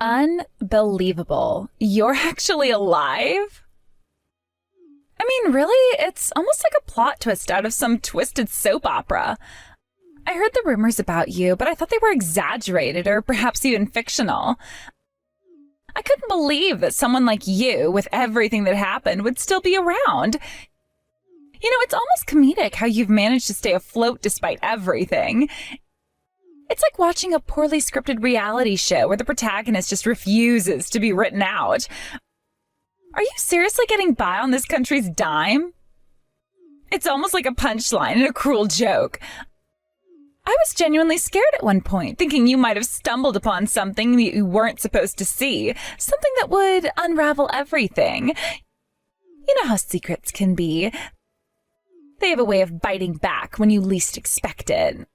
Unbelievable. You're actually alive? I mean, really? It's almost like a plot twist out of some twisted soap opera. I heard the rumors about you, but I thought they were exaggerated or perhaps even fictional. I couldn't believe that someone like you, with everything that happened, would still be around. You know, it's almost comedic how you've managed to stay afloat despite everything. It's like watching a poorly scripted reality show where the protagonist just refuses to be written out. Are you seriously getting by on this country's dime? It's almost like a punchline and a cruel joke. I was genuinely scared at one point, thinking you might have stumbled upon something that you weren't supposed to see, something that would unravel everything. You know how secrets can be. They have a way of biting back when you least expect it.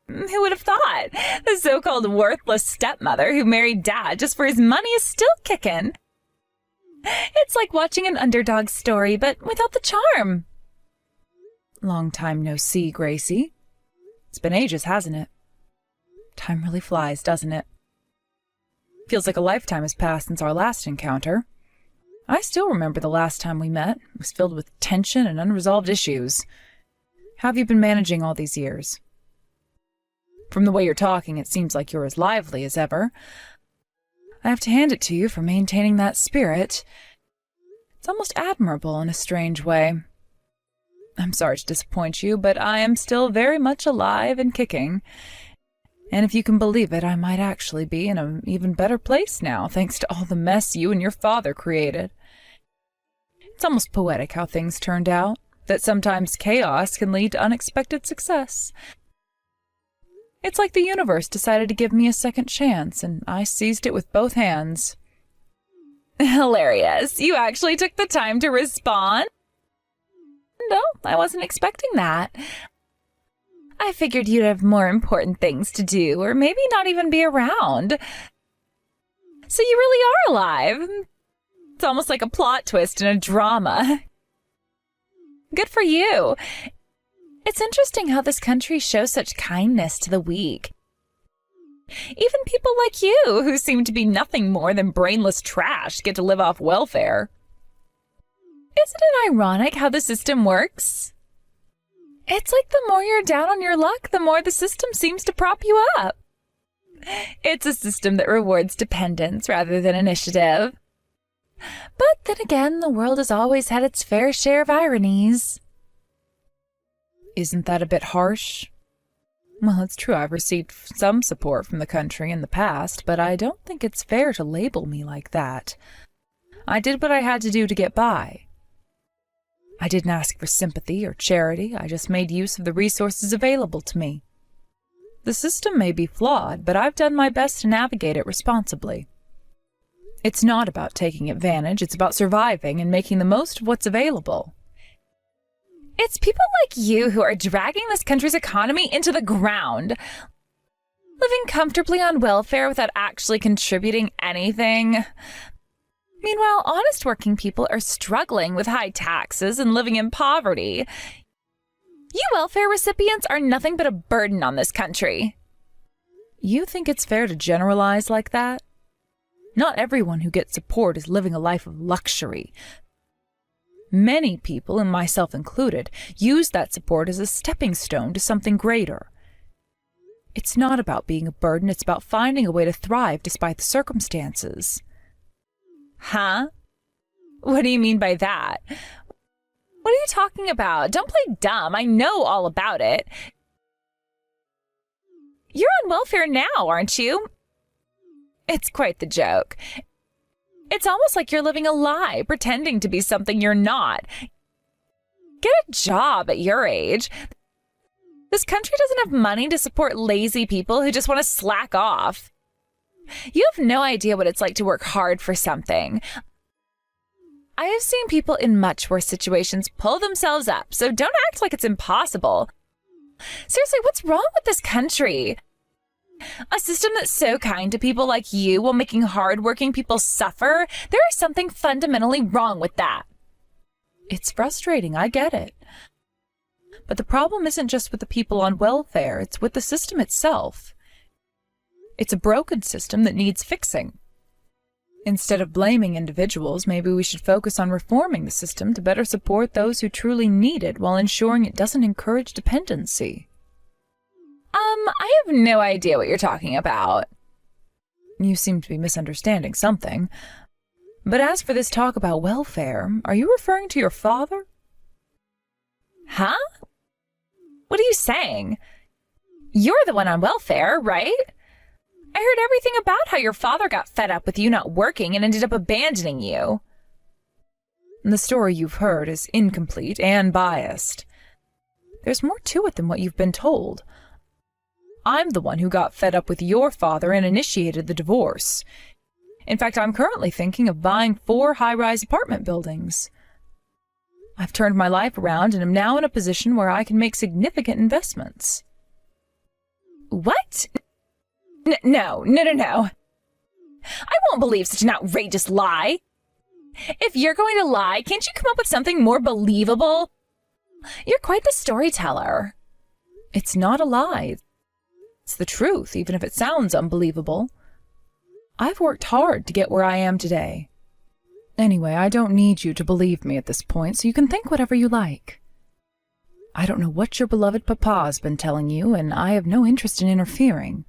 Who would have thought? The so-called worthless stepmother who married Dad just for his money is still kicking. It's like watching an underdog story, but without the charm. Long time no see, Gracie. It's been ages, hasn't it? Time really flies, doesn't it? Feels like a lifetime has passed since our last encounter. I still remember the last time we met. It was filled with tension and unresolved issues. How have you been managing all these years? From the way you're talking, it seems like you're as lively as ever. I have to hand it to you for maintaining that spirit. It's almost admirable in a strange way. I'm sorry to disappoint you, but I am still very much alive and kicking. And if you can believe it, I might actually be in an even better place now, thanks to all the mess you and your father created. It's almost poetic how things turned out, that sometimes chaos can lead to unexpected success. It's like the universe decided to give me a second chance, and I seized it with both hands. Hilarious. You actually took the time to respond? No, I wasn't expecting that. I figured you'd have more important things to do, or maybe not even be around. So you really are alive. It's almost like a plot twist in a drama. Good for you. It's interesting how this country shows such kindness to the weak. Even people like you, who seem to be nothing more than brainless trash, get to live off welfare. Isn't it ironic how the system works? It's like the more you're down on your luck, the more the system seems to prop you up. It's a system that rewards dependence rather than initiative. But then again, the world has always had its fair share of ironies. Isn't that a bit harsh? Well, it's true I've received some support from the country in the past, but I don't think it's fair to label me like that. I did what I had to do to get by. I didn't ask for sympathy or charity, I just made use of the resources available to me. The system may be flawed, but I've done my best to navigate it responsibly. It's not about taking advantage, it's about surviving and making the most of what's available. It's people like you who are dragging this country's economy into the ground. Living comfortably on welfare without actually contributing anything. Meanwhile, honest working people are struggling with high taxes and living in poverty. You welfare recipients are nothing but a burden on this country. You think it's fair to generalize like that? Not everyone who gets support is living a life of luxury. Many people, and myself included, use that support as a stepping stone to something greater. It's not about being a burden, it's about finding a way to thrive despite the circumstances. Huh? What do you mean by that? What are you talking about? Don't play dumb. I know all about it. You're on welfare now, aren't you? It's quite the joke. It's almost like you're living a lie, pretending to be something you're not. Get a job at your age. This country doesn't have money to support lazy people who just want to slack off. You have no idea what it's like to work hard for something. I have seen people in much worse situations pull themselves up, so don't act like it's impossible. Seriously, what's wrong with this country? A system that's so kind to people like you while making hard-working people suffer? There is something fundamentally wrong with that. It's frustrating, I get it. But the problem isn't just with the people on welfare, it's with the system itself. It's a broken system that needs fixing. Instead of blaming individuals, maybe we should focus on reforming the system to better support those who truly need it while ensuring it doesn't encourage dependency. I have no idea what you're talking about. You seem to be misunderstanding something. But as for this talk about welfare, are you referring to your father? Huh? What are you saying? You're the one on welfare, right? I heard everything about how your father got fed up with you not working and ended up abandoning you. The story you've heard is incomplete and biased. There's more to it than what you've been told. I'm the one who got fed up with your father and initiated the divorce. In fact, I'm currently thinking of buying 4 high-rise apartment buildings. I've turned my life around and am now in a position where I can make significant investments. What? No. I won't believe such an outrageous lie. If you're going to lie, can't you come up with something more believable? You're quite the storyteller. It's not a lie. It's the truth, even if it sounds unbelievable. I've worked hard to get where I am today. Anyway, I don't need you to believe me at this point, so you can think whatever you like. I don't know what your beloved papa's been telling you, and I have no interest in interfering.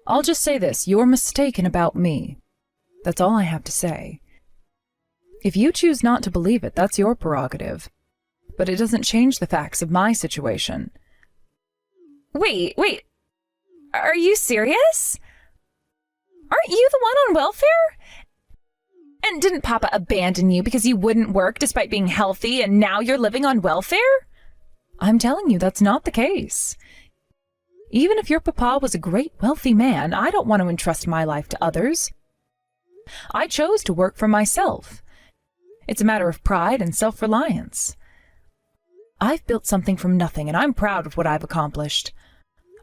I'll just say this, you're mistaken about me. That's all I have to say. If you choose not to believe it, that's your prerogative. But it doesn't change the facts of my situation. Wait. Are you serious? Aren't you the one on welfare? And didn't Papa abandon you because you wouldn't work despite being healthy and now you're living on welfare? I'm telling you that's not the case. Even if your papa was a great wealthy man, I don't want to entrust my life to others. I chose to work for myself. It's a matter of pride and self-reliance. I've built something from nothing and I'm proud of what I've accomplished.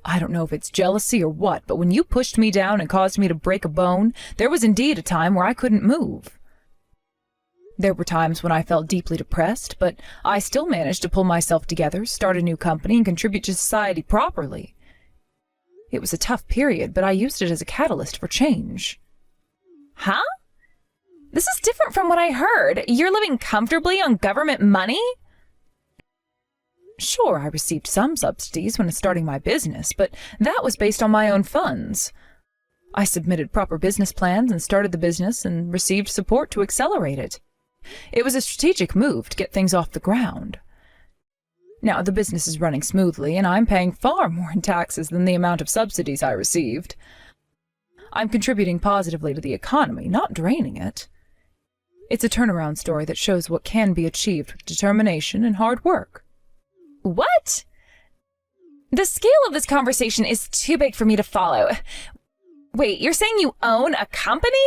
I don't know if it's jealousy or what, but when you pushed me down and caused me to break a bone, there was indeed a time where I couldn't move. There were times when I felt deeply depressed, but I still managed to pull myself together, start a new company, and contribute to society properly. It was a tough period, but I used it as a catalyst for change. Huh? This is different from what I heard. You're living comfortably on government money? Sure, I received some subsidies when starting my business, but that was based on my own funds. I submitted proper business plans and started the business and received support to accelerate it. It was a strategic move to get things off the ground. Now, the business is running smoothly, and I'm paying far more in taxes than the amount of subsidies I received. I'm contributing positively to the economy, not draining it. It's a turnaround story that shows what can be achieved with determination and hard work. What? The scale of this conversation is too big for me to follow. Wait, you're saying you own a company?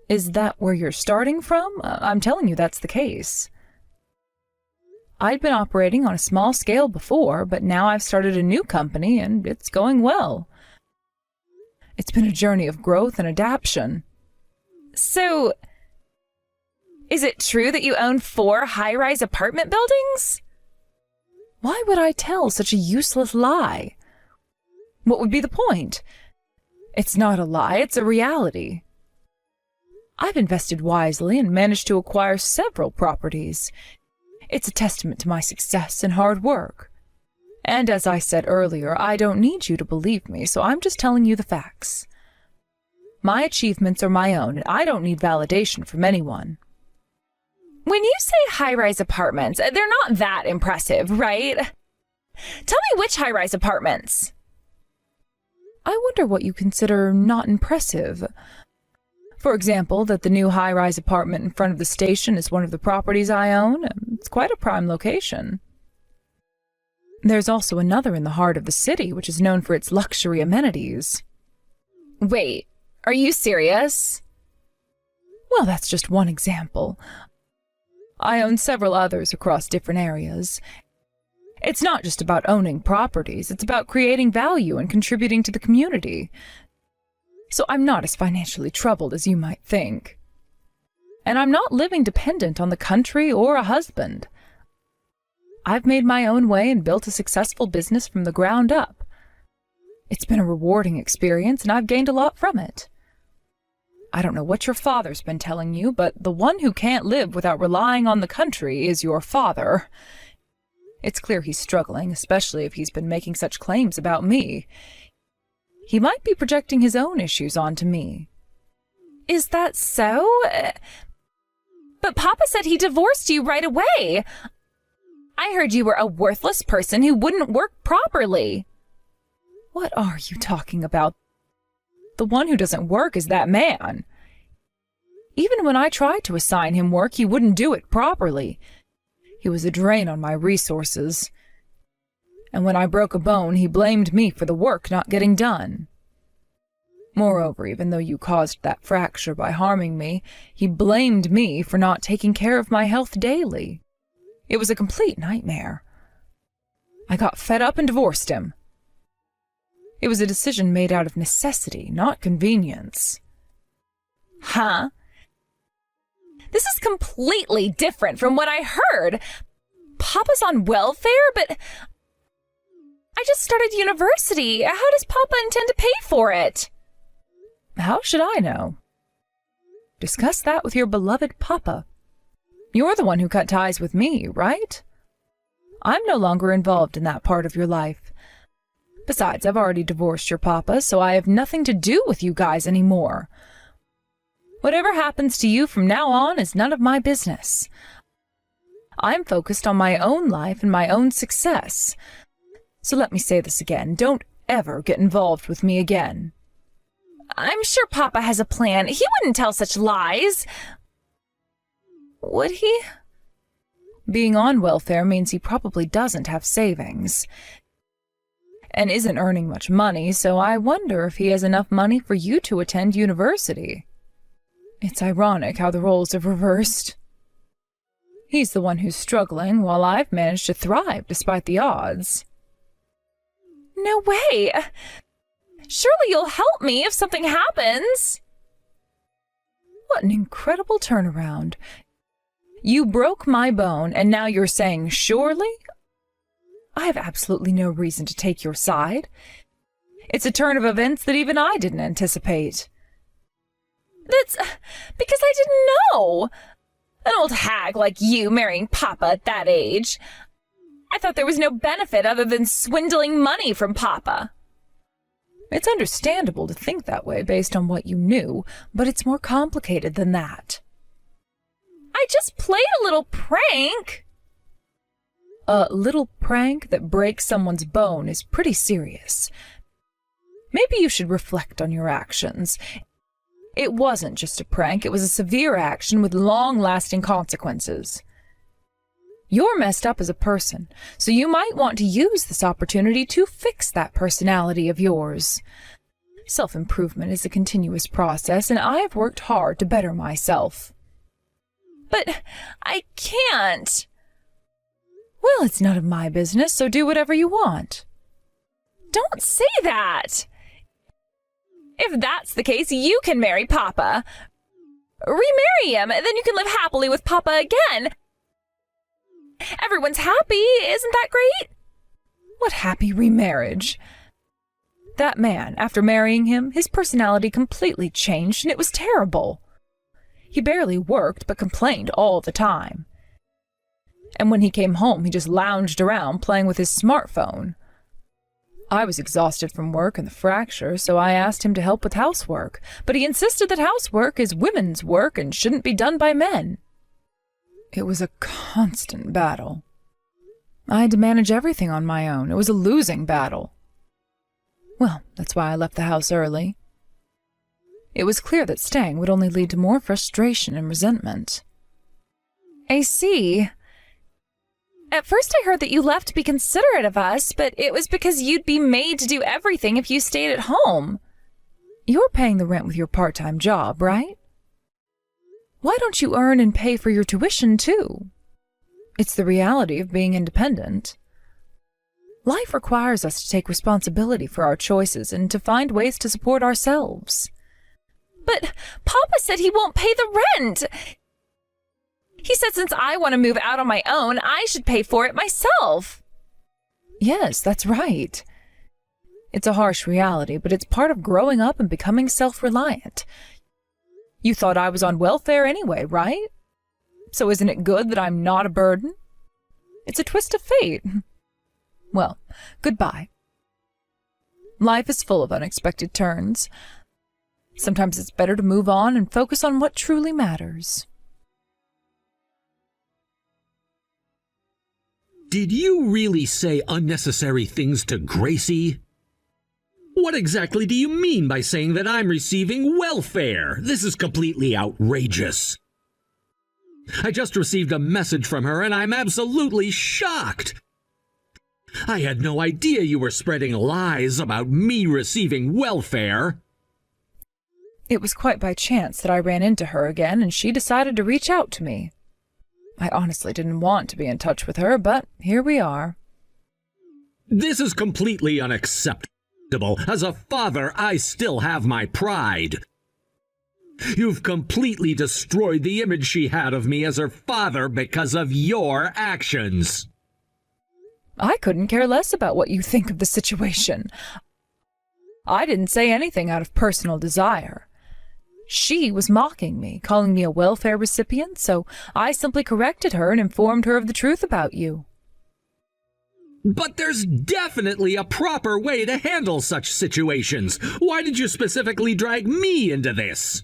Is that where you're starting from? I'm telling you that's the case. I'd been operating on a small scale before, but now I've started a new company and it's going well. It's been a journey of growth and adaptation. So, is it true that you own 4 high-rise apartment buildings? Why would I tell such a useless lie? What would be the point? It's not a lie, it's a reality. I've invested wisely and managed to acquire several properties. It's a testament to my success and hard work. And as I said earlier, I don't need you to believe me, so I'm just telling you the facts. My achievements are my own, and I don't need validation from anyone. When you say high-rise apartments, they're not that impressive, right? Tell me which high-rise apartments. I wonder what you consider not impressive. For example, that the new high-rise apartment in front of the station is one of the properties I own. It's quite a prime location. There's also another in the heart of the city, which is known for its luxury amenities. Wait, are you serious? Well, that's just one example. I own several others across different areas. It's not just about owning properties, it's about creating value and contributing to the community. So I'm not as financially troubled as you might think. And I'm not living dependent on the country or a husband. I've made my own way and built a successful business from the ground up. It's been a rewarding experience and I've gained a lot from it. I don't know what your father's been telling you, but the one who can't live without relying on the country is your father. It's clear he's struggling, especially if he's been making such claims about me. He might be projecting his own issues onto me. Is that so? But Papa said he divorced you right away. I heard you were a worthless person who wouldn't work properly. What are you talking about? The one who doesn't work is that man. Even when I tried to assign him work, he wouldn't do it properly. He was a drain on my resources. And when I broke a bone, he blamed me for the work not getting done. Moreover, even though you caused that fracture by harming me, he blamed me for not taking care of my health daily. It was a complete nightmare. I got fed up and divorced him. It was a decision made out of necessity, not convenience. Huh? This is completely different from what I heard. Papa's on welfare, but I just started university. How does Papa intend to pay for it? How should I know? Discuss that with your beloved Papa. You're the one who cut ties with me, right? I'm no longer involved in that part of your life. Besides, I've already divorced your Papa, so I have nothing to do with you guys anymore. Whatever happens to you from now on is none of my business. I'm focused on my own life and my own success. So let me say this again. Don't ever get involved with me again. I'm sure Papa has a plan. He wouldn't tell such lies. Would he? Being on welfare means he probably doesn't have savings and isn't earning much money, so I wonder if he has enough money for you to attend university. It's ironic how the roles have reversed. He's the one who's struggling, while I've managed to thrive despite the odds. No way! Surely you'll help me if something happens. What an incredible turnaround. You broke my bone, and now you're saying surely? I have absolutely no reason to take your side. It's a turn of events that even I didn't anticipate. That's because I didn't know. An old hag like you marrying Papa at that age. I thought there was no benefit other than swindling money from Papa. It's understandable to think that way based on what you knew, but it's more complicated than that. I just played a little prank. A little prank that breaks someone's bone is pretty serious. Maybe you should reflect on your actions. It wasn't just a prank, it was a severe action with long-lasting consequences. You're messed up as a person, so you might want to use this opportunity to fix that personality of yours. Self-improvement is a continuous process, and I have worked hard to better myself. But I can't. Well, it's none of my business, so do whatever you want. Don't say that. If that's the case, you can marry Papa. Remarry him, then you can live happily with Papa again. Everyone's happy, isn't that great? What happy remarriage? That man, after marrying him, his personality completely changed, and it was terrible. He barely worked, but complained all the time. And when he came home, he just lounged around playing with his smartphone. I was exhausted from work and the fracture, so I asked him to help with housework, but he insisted that housework is women's work and shouldn't be done by men. It was a constant battle. I had to manage everything on my own. It was a losing battle. Well, that's why I left the house early. It was clear that staying would only lead to more frustration and resentment. I see. At first I heard that you left to be considerate of us, but it was because you'd be made to do everything if you stayed at home. You're paying the rent with your part-time job, right? Why don't you earn and pay for your tuition, too? It's the reality of being independent. Life requires us to take responsibility for our choices and to find ways to support ourselves. But Papa said he won't pay the rent. He said since I want to move out on my own, I should pay for it myself. Yes, that's right. It's a harsh reality, but it's part of growing up and becoming self-reliant. You thought I was on welfare anyway, right? So isn't it good that I'm not a burden? It's a twist of fate. Well, goodbye. Life is full of unexpected turns. Sometimes it's better to move on and focus on what truly matters. Did you really say unnecessary things to Gracie? What exactly do you mean by saying that I'm receiving welfare? This is completely outrageous. I just received a message from her and I'm absolutely shocked. I had no idea you were spreading lies about me receiving welfare. It was quite by chance that I ran into her again and she decided to reach out to me. I honestly didn't want to be in touch with her, but here we are. This is completely unacceptable. As a father, I still have my pride. You've completely destroyed the image she had of me as her father because of your actions. I couldn't care less about what you think of the situation. I didn't say anything out of personal desire. She was mocking me, calling me a welfare recipient, so I simply corrected her and informed her of the truth about you. But there's definitely a proper way to handle such situations. Why did you specifically drag me into this?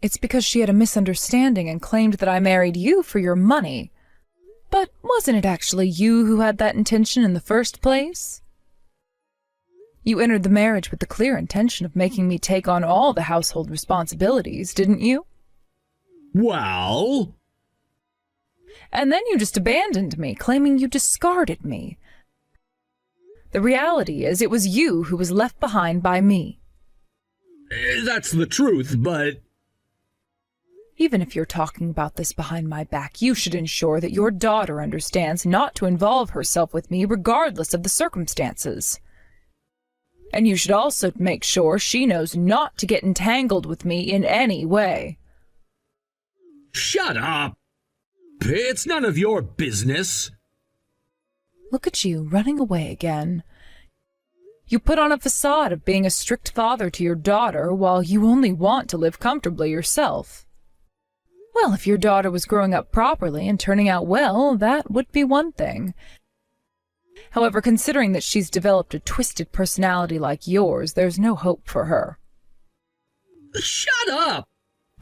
It's because she had a misunderstanding and claimed that I married you for your money. But wasn't it actually you who had that intention in the first place? You entered the marriage with the clear intention of making me take on all the household responsibilities, didn't you? Well... And then you just abandoned me, claiming you discarded me. The reality is, it was you who was left behind by me. That's the truth, but... Even if you're talking about this behind my back, you should ensure that your daughter understands not to involve herself with me regardless of the circumstances. And you should also make sure she knows not to get entangled with me in any way. Shut up! It's none of your business. Look at you, running away again. You put on a facade of being a strict father to your daughter while you only want to live comfortably yourself. Well, if your daughter was growing up properly and turning out well, that would be one thing. However, considering that she's developed a twisted personality like yours, there's no hope for her. Shut up!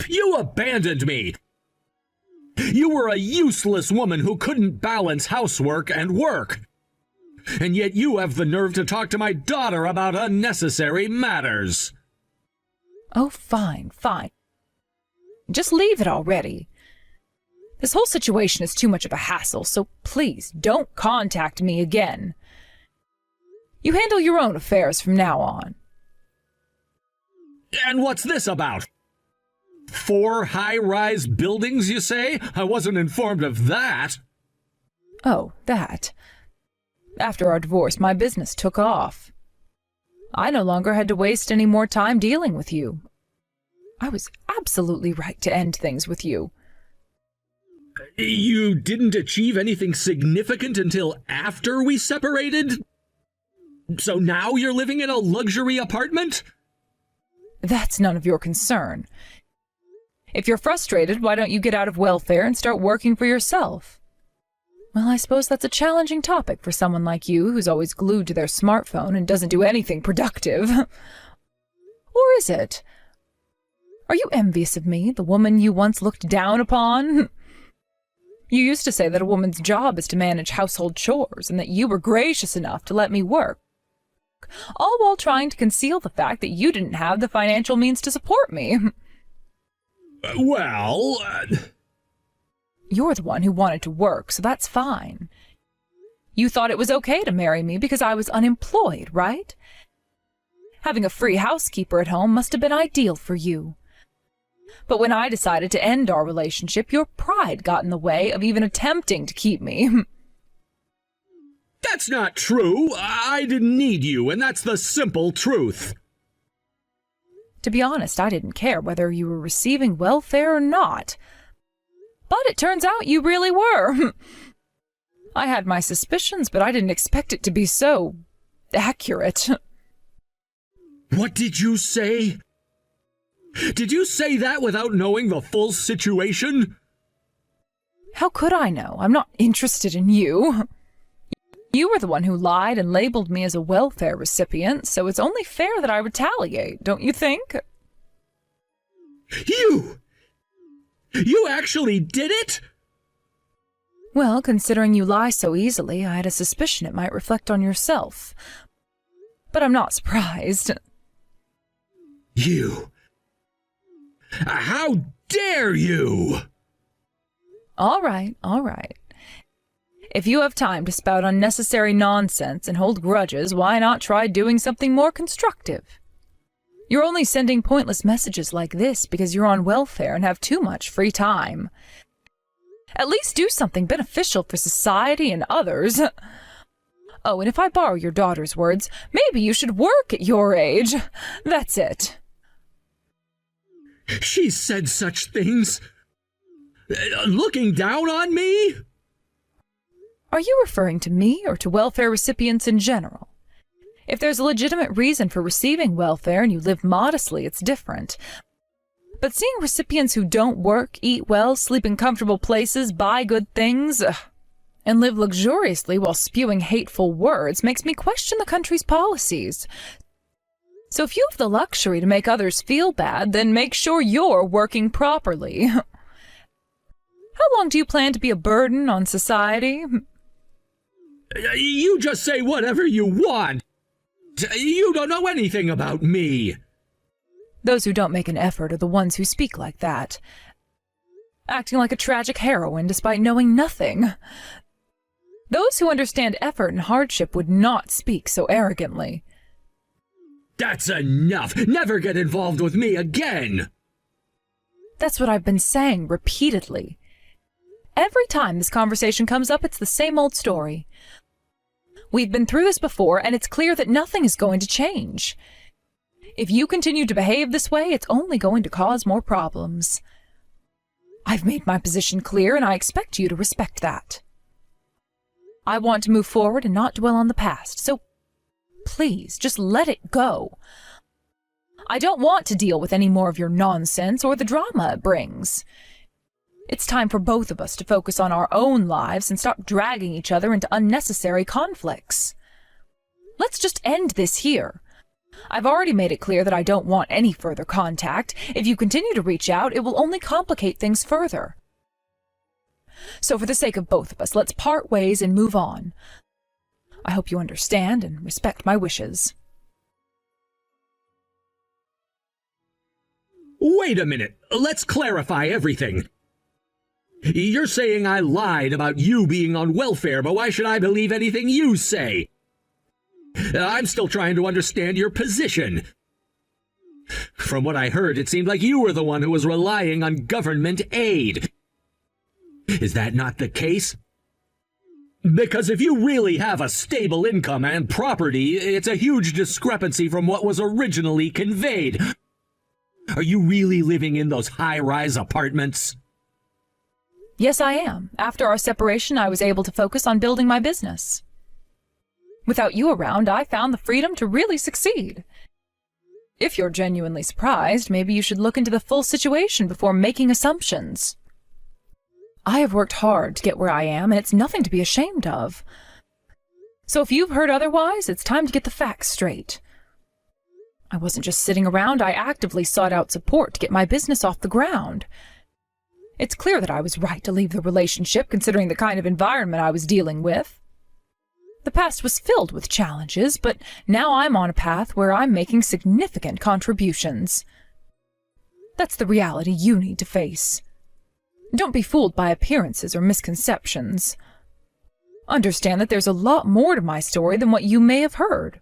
You abandoned me! You were a useless woman who couldn't balance housework and work. And yet you have the nerve to talk to my daughter about unnecessary matters. Oh, fine, fine. Just leave it already. This whole situation is too much of a hassle, so please don't contact me again. You handle your own affairs from now on. And what's this about? 4 high-rise buildings, you say? I wasn't informed of that. Oh, that. After our divorce, my business took off. I no longer had to waste any more time dealing with you. I was absolutely right to end things with you. You didn't achieve anything significant until after we separated? So now you're living in a luxury apartment? That's none of your concern. If you're frustrated, why don't you get out of welfare and start working for yourself? Well, I suppose that's a challenging topic for someone like you who's always glued to their smartphone and doesn't do anything productive. Or is it? Are you envious of me, the woman you once looked down upon? You used to say that a woman's job is to manage household chores and that you were gracious enough to let me work, all while trying to conceal the fact that you didn't have the financial means to support me. Well... You're the one who wanted to work, so that's fine. You thought it was okay to marry me because I was unemployed, right? Having a free housekeeper at home must have been ideal for you. But when I decided to end our relationship, your pride got in the way of even attempting to keep me. That's not true. I didn't need you, and that's the simple truth. To be honest, I didn't care whether you were receiving welfare or not. But it turns out you really were. I had my suspicions, but I didn't expect it to be so accurate. What did you say? Did you say that without knowing the full situation? How could I know? I'm not interested in you. You were the one who lied and labeled me as a welfare recipient, so it's only fair that I retaliate, don't you think? You actually did it? Well, considering you lie so easily, I had a suspicion it might reflect on yourself. But I'm not surprised. You. How dare you? All right. If you have time to spout unnecessary nonsense and hold grudges, why not try doing something more constructive? You're only sending pointless messages like this because you're on welfare and have too much free time. At least do something beneficial for society and others. Oh, and if I borrow your daughter's words, maybe you should work at your age. That's it. She said such things. Looking down on me? Are you referring to me or to welfare recipients in general? If there's a legitimate reason for receiving welfare and you live modestly, it's different. But seeing recipients who don't work, eat well, sleep in comfortable places, buy good things, and live luxuriously while spewing hateful words makes me question the country's policies. So if you have the luxury to make others feel bad, then make sure you're working properly. How long do you plan to be a burden on society? You just say whatever you want. You don't know anything about me. Those who don't make an effort are the ones who speak like that, acting like a tragic heroine despite knowing nothing. Those who understand effort and hardship would not speak so arrogantly. That's enough. Never get involved with me again. That's what I've been saying repeatedly. Every time this conversation comes up, it's the same old story. We've been through this before, and it's clear that nothing is going to change. If you continue to behave this way, it's only going to cause more problems. I've made my position clear, and I expect you to respect that. I want to move forward and not dwell on the past, so please, just let it go. I don't want to deal with any more of your nonsense or the drama it brings. It's time for both of us to focus on our own lives and stop dragging each other into unnecessary conflicts. Let's just end this here. I've already made it clear that I don't want any further contact. If you continue to reach out, it will only complicate things further. So for the sake of both of us, let's part ways and move on. I hope you understand and respect my wishes. Wait a minute. Let's clarify everything. You're saying I lied about you being on welfare, but why should I believe anything you say? I'm still trying to understand your position. From what I heard, it seemed like you were the one who was relying on government aid. Is that not the case? Because if you really have a stable income and property, it's a huge discrepancy from what was originally conveyed. Are you really living in those high-rise apartments? Yes, I am. After our separation, I was able to focus on building my business. Without you around, I found the freedom to really succeed. If you're genuinely surprised, maybe you should look into the full situation before making assumptions. I have worked hard to get where I am, and it's nothing to be ashamed of. So if you've heard otherwise, it's time to get the facts straight. I wasn't just sitting around, I actively sought out support to get my business off the ground. It's clear that I was right to leave the relationship, considering the kind of environment I was dealing with. The past was filled with challenges, but now I'm on a path where I'm making significant contributions. That's the reality you need to face. Don't be fooled by appearances or misconceptions. Understand that there's a lot more to my story than what you may have heard.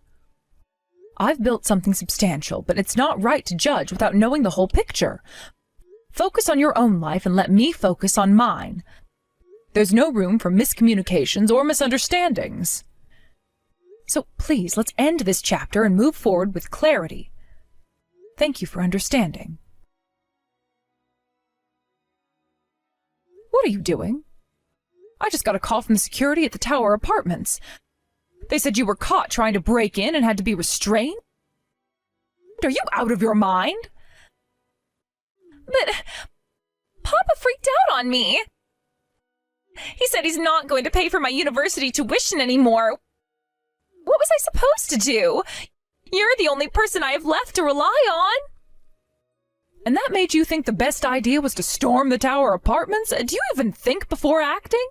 I've built something substantial, but it's not right to judge without knowing the whole picture. Focus on your own life and let me focus on mine. There's no room for miscommunications or misunderstandings. So please, let's end this chapter and move forward with clarity. Thank you for understanding. What are you doing? I just got a call from the security at the Tower Apartments. They said you were caught trying to break in and had to be restrained? Are you out of your mind? But Papa freaked out on me. He said he's not going to pay for my university tuition anymore. What was I supposed to do? You're the only person I have left to rely on. And that made you think the best idea was to storm the Tower Apartments? Do you even think before acting?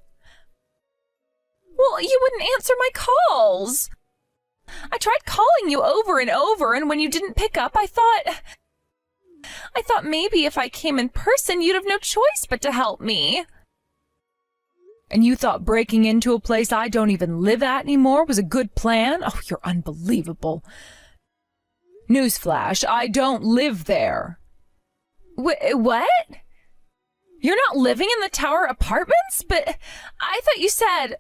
Well, you wouldn't answer my calls. I tried calling you over and over, and when you didn't pick up, I thought maybe if I came in person, you'd have no choice but to help me. And you thought breaking into a place I don't even live at anymore was a good plan? Oh, you're unbelievable. Newsflash, I don't live there. What? You're not living in the Tower Apartments? But I thought you said...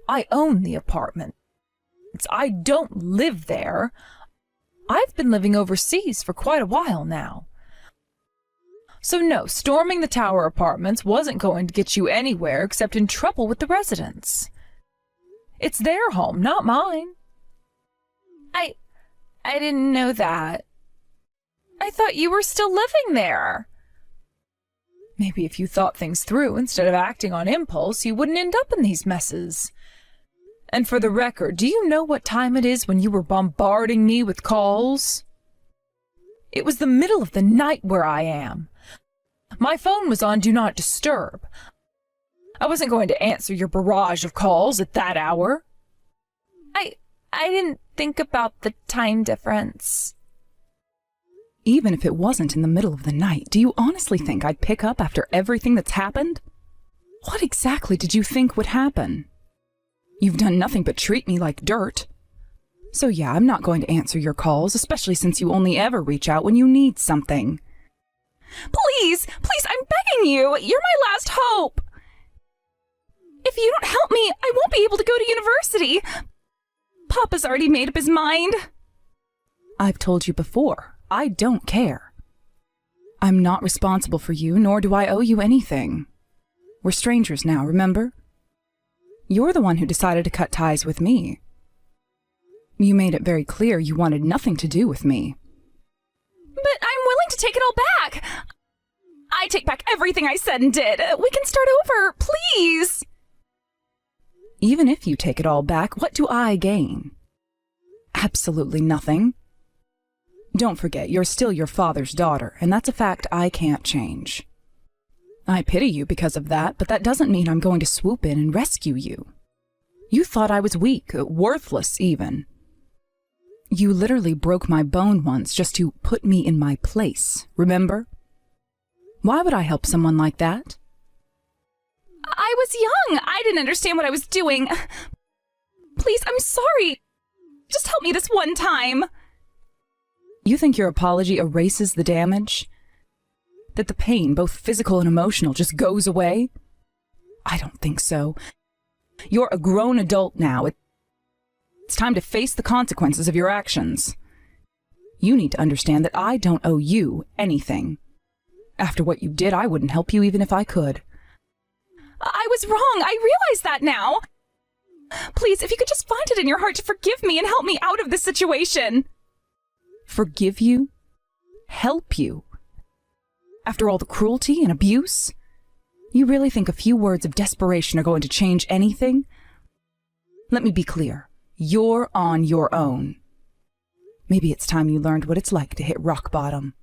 I own the apartment. I don't live there. I've been living overseas for quite a while now. So no, storming the Tower Apartments wasn't going to get you anywhere except in trouble with the residents. It's their home, not mine. I didn't know that. I thought you were still living there. Maybe if you thought things through instead of acting on impulse, you wouldn't end up in these messes. And for the record, do you know what time it is when you were bombarding me with calls? It was the middle of the night where I am. My phone was on Do Not Disturb. I wasn't going to answer your barrage of calls at that hour. I didn't think about the time difference. Even if it wasn't in the middle of the night, do you honestly think I'd pick up after everything that's happened? What exactly did you think would happen? You've done nothing but treat me like dirt. So yeah, I'm not going to answer your calls, especially since you only ever reach out when you need something. Please, I'm begging you. You're my last hope. If you don't help me, I won't be able to go to university. Papa's already made up his mind. I've told you before, I don't care. I'm not responsible for you, nor do I owe you anything. We're strangers now, remember? You're the one who decided to cut ties with me. You made it very clear you wanted nothing to do with me. But I'm willing to take it all back. I take back everything I said and did. We can start over, please. Even if you take it all back, what do I gain? Absolutely nothing. Don't forget, you're still your father's daughter, and that's a fact I can't change. I pity you because of that, but that doesn't mean I'm going to swoop in and rescue you. You thought I was weak, worthless even. You literally broke my bone once just to put me in my place, remember? Why would I help someone like that? I was young. I didn't understand what I was doing. Please, I'm sorry. Just help me this one time. You think your apology erases the damage? That the pain, both physical and emotional, just goes away? I don't think so. You're a grown adult now. It's time to face the consequences of your actions. You need to understand that I don't owe you anything. After what you did, I wouldn't help you even if I could. I was wrong. I realize that now. Please, if you could just find it in your heart to forgive me and help me out of this situation. Forgive you? Help you? After all the cruelty and abuse? You really think a few words of desperation are going to change anything? Let me be clear. You're on your own. Maybe it's time you learned what it's like to hit rock bottom.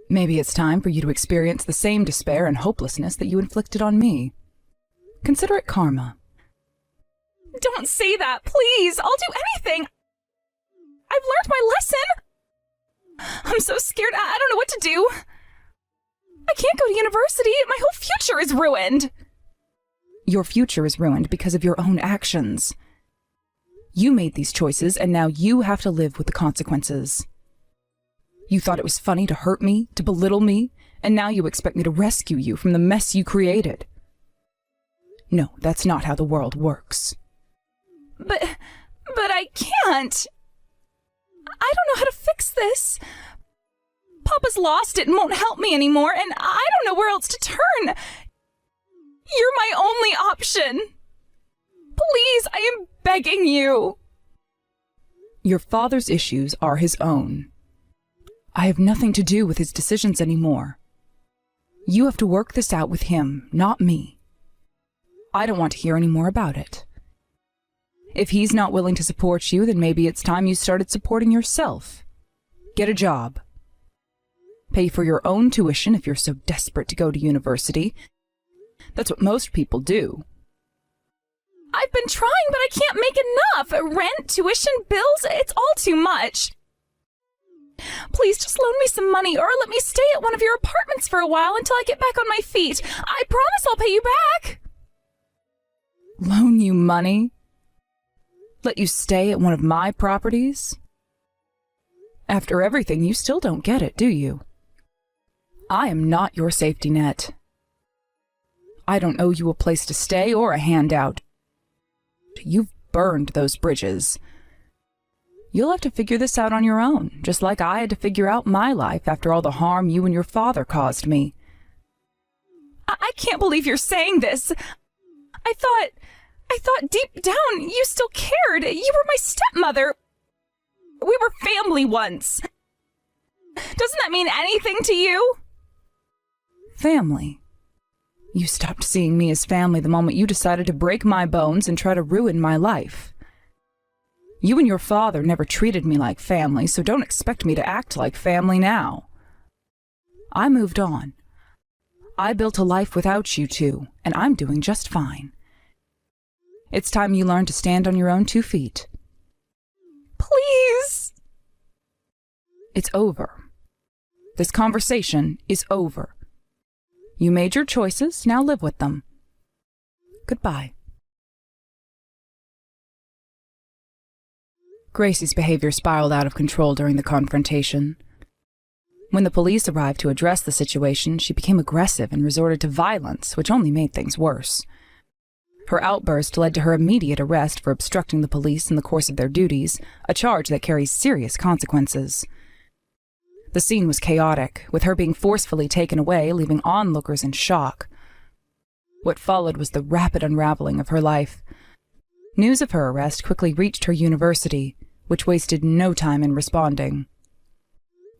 Maybe it's time for you to experience the same despair and hopelessness that you inflicted on me. Consider it karma. Don't say that, please. I'll do anything. I've learned my lesson. I'm so scared. I don't know what to do. I can't go to university. My whole future is ruined. Your future is ruined because of your own actions. You made these choices, and now you have to live with the consequences. You thought it was funny to hurt me, to belittle me, and now you expect me to rescue you from the mess you created. No, that's not how the world works. But I can't. I don't know how to fix this. Papa's lost it and won't help me anymore, and I don't know where else to turn. You're my only option. Please, I am begging you. Your father's issues are his own. I have nothing to do with his decisions anymore. You have to work this out with him, not me. I don't want to hear any more about it. If he's not willing to support you, then maybe it's time you started supporting yourself. Get a job. Pay for your own tuition if you're so desperate to go to university. That's what most people do. I've been trying, but I can't make enough. Rent, tuition, bills, it's all too much. Please just loan me some money or let me stay at one of your apartments for a while until I get back on my feet. I promise I'll pay you back. Loan you money? Let you stay at one of my properties? After everything, you still don't get it, do you? I am not your safety net. I don't owe you a place to stay or a handout. You've burned those bridges. You'll have to figure this out on your own, just like I had to figure out my life after all the harm you and your father caused me. I can't believe you're saying this. I thought deep down you still cared. You were my stepmother. We were family once. Doesn't that mean anything to you? Family? You stopped seeing me as family the moment you decided to break my bones and try to ruin my life. You and your father never treated me like family, so don't expect me to act like family now. I moved on. I built a life without you two, and I'm doing just fine. It's time you learn to stand on your own 2 feet. Please! It's over. This conversation is over. You made your choices, now live with them. Goodbye. Gracie's behavior spiraled out of control during the confrontation. When the police arrived to address the situation, she became aggressive and resorted to violence, which only made things worse. Her outburst led to her immediate arrest for obstructing the police in the course of their duties, a charge that carries serious consequences. The scene was chaotic, with her being forcefully taken away, leaving onlookers in shock. What followed was the rapid unraveling of her life. News of her arrest quickly reached her university, which wasted no time in responding.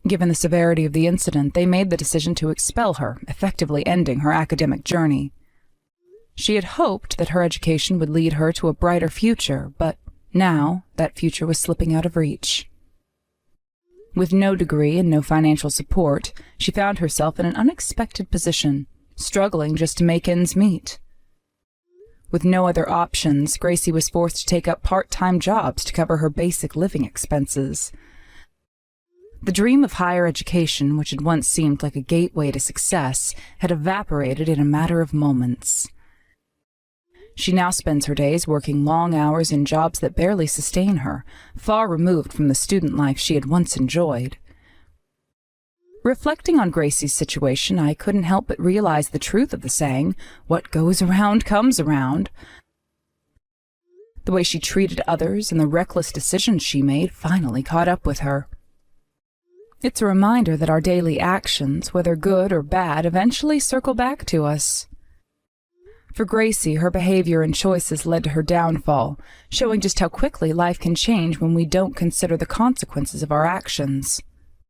Given the severity of the incident, they made the decision to expel her, effectively ending her academic journey. She had hoped that her education would lead her to a brighter future, but now that future was slipping out of reach. With no degree and no financial support, she found herself in an unexpected position, struggling just to make ends meet. With no other options, Gracie was forced to take up part-time jobs to cover her basic living expenses. The dream of higher education, which had once seemed like a gateway to success, had evaporated in a matter of moments. She now spends her days working long hours in jobs that barely sustain her, far removed from the student life she had once enjoyed. Reflecting on Gracie's situation, I couldn't help but realize the truth of the saying, "What goes around comes around." The way she treated others and the reckless decisions she made finally caught up with her. It's a reminder that our daily actions, whether good or bad, eventually circle back to us. For Gracie, her behavior and choices led to her downfall, showing just how quickly life can change when we don't consider the consequences of our actions.